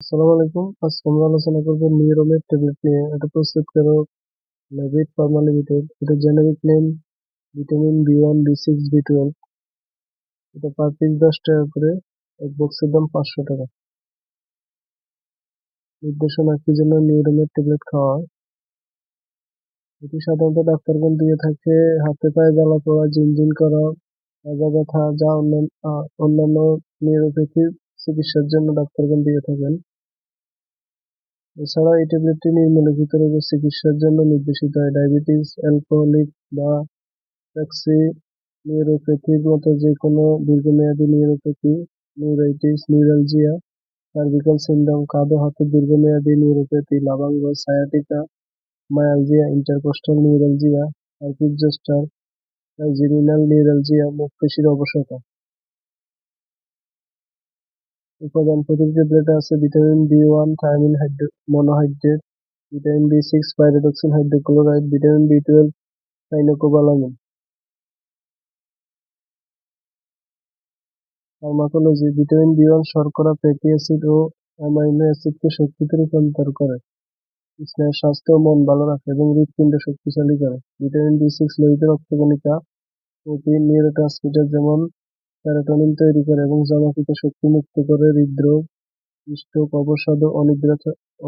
আসসালামু আলাইকুম। আজকে আমরা আলোচনা করব নিউরোমেড ট্যাবলেট নিয়ে। এটা প্রস্তুতকারক লেভিট ফার্মা লিমিটেড। এটা জেনেরিক নেম ভিটামিন বি1, বি6, বি12। এটা পার পিস 10 টাকা করে। এক বক্সের দাম 500 টাকা। নির্দেশনা কি জন্য নিউরোমেড ট্যাবলেট খাওয়া হয়? এটি সাধারণত ডাক্তারগণ দিয়ে থাকে হাতে পায়ে জ্বালা পোড়া, ঝিনঝিন করা, মাজা ব্যথা, যা অন্যান্য নিউরোপ্যাথি চিকিৎসার জন্য ডাক্তারগণ দিয়ে থাকেন। এছাড়া এই ট্যাবলেটটি নিম্নলিখিত রোগের চিকিৎসার জন্য নির্দেশিত হয়: ডায়াবেটিস, অ্যালকোহলিক বা নিউরোপ্যাথির মতো যে কোনো দীর্ঘমেয়াদী neuropathy, neuritis, neuralgia, cervical syndrome, কাঁধ ও হাতের দীর্ঘমেয়াদী নিউরোপ্যাথি, লাভাঙ্গ, sciatica, myalgia, intercostal neuralgia, herpes zoster, trigeminal neuralgia, মুখ পেশির অবসাদ। উপাদান: প্রতিটি ট্যাবলেটে আছে ভিটামিন বি1 থায়ামিন মনোহাইড্রেট, ভিটামিন বি6 পাইরিডক্সিন হাইড্রোক্লোরাইড, ভিটামিন বি12 সাইনোকোবালামিন। ফার্মাকোলজি: ভিটামিন বি1 শর্করা, ফ্যাটি অ্যাসিড ও অ্যামাইনো অ্যাসিডকে শক্তিতে রূপান্তর করে, স্নায়ুর স্বাস্থ্য ও মন ভালো রাখে এবং হৃৎপিণ্ড শক্তিশালী করে। ভিটামিন বি6 লোহিত রক্তকণিকা, প্রোটিন, নিউরোট্রান্সমিটার যেমন সেরোটোনিন তৈরি করে এবং জমাকৃত শক্তি মুক্ত করে হৃদরোগ, স্ট্রোক, অবসাদ ও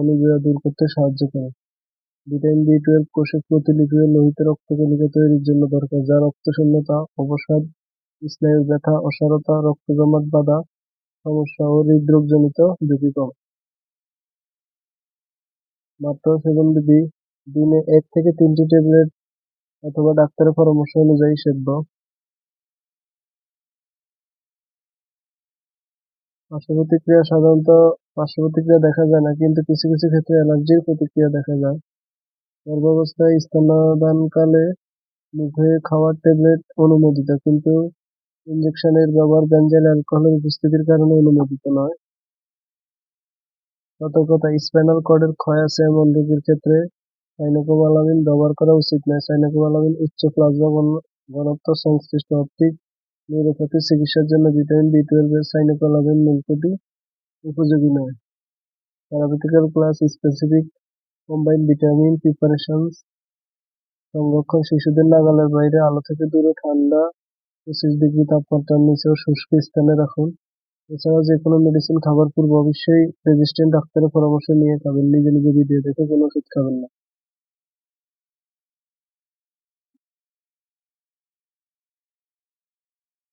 অনিদ্রা দূর করতে সাহায্য করে। ভিটামিন বি12 কোষের প্রতিলিপি ও লোহিত রক্তকণিকা তৈরির জন্য দরকার, যা রক্তশূন্যতা, অবসাদ, স্নায়ুর ব্যথা, অসাড়তা, রক্ত জমাট বাঁধা সমস্যা ও হৃদরোগজনিত ঝুঁকি কম। মাত্রা ও সেবনবিধি: দিনে 1 থেকে 3টি ট্যাবলেট অথবা ডাক্তারের পরামর্শ অনুযায়ী সেব্য। পার্শ্বপ্রতিক্রিয়া: সাধারণত পার্শ্বপ্রতিক্রিয়া দেখা যায় না, কিন্তু কিছু কিছু ক্ষেত্রে অ্যালার্জির প্রতিক্রিয়া দেখা যায়। গর্ভাবস্থায় স্তন্যদানকালে মুখে খাওয়ার ট্যাবলেট অনুমোদিত, কিন্তু ইনজেকশনের ব্যবহার বেনজাইল অ্যালকোহলের উপস্থিতির কারণে অনুমোদিত নয়। সতর্কতা: স্পাইনাল কর্ডের ক্ষয় আছে এমন রোগীর ক্ষেত্রে সাইনোকোবালামিন ব্যবহার করা উচিত নয়। সাইনোকোবালামিন উচ্চ প্লাজমা ঘনত্ব সংশ্লিষ্ট অপটিক নিউরোপ্যাথি চিকিৎসার জন্য ভিটামিন বি12 এর সাইনোকোবালামিন মূলকটি উপযোগী নয়। থেরাপিউটিক্যাল class specific combined vitamin preparations সংরক্ষণ: শিশুদের নাগালের বাইরে, আলো থেকে দূরে, ঠান্ডা 25 ডিগ্রি তাপমাত্রার নিচে ও শুষ্ক স্থানে রাখুন। এছাড়াও যে কোনো মেডিসিন খাবার পূর্বে অবশ্যই রেজিস্ট্রেন্ট ডাক্তারের পরামর্শ নিয়ে খাবেন। নিজে নিজে ভিডিও দেখে কোনো ওষুধ খাবেন না।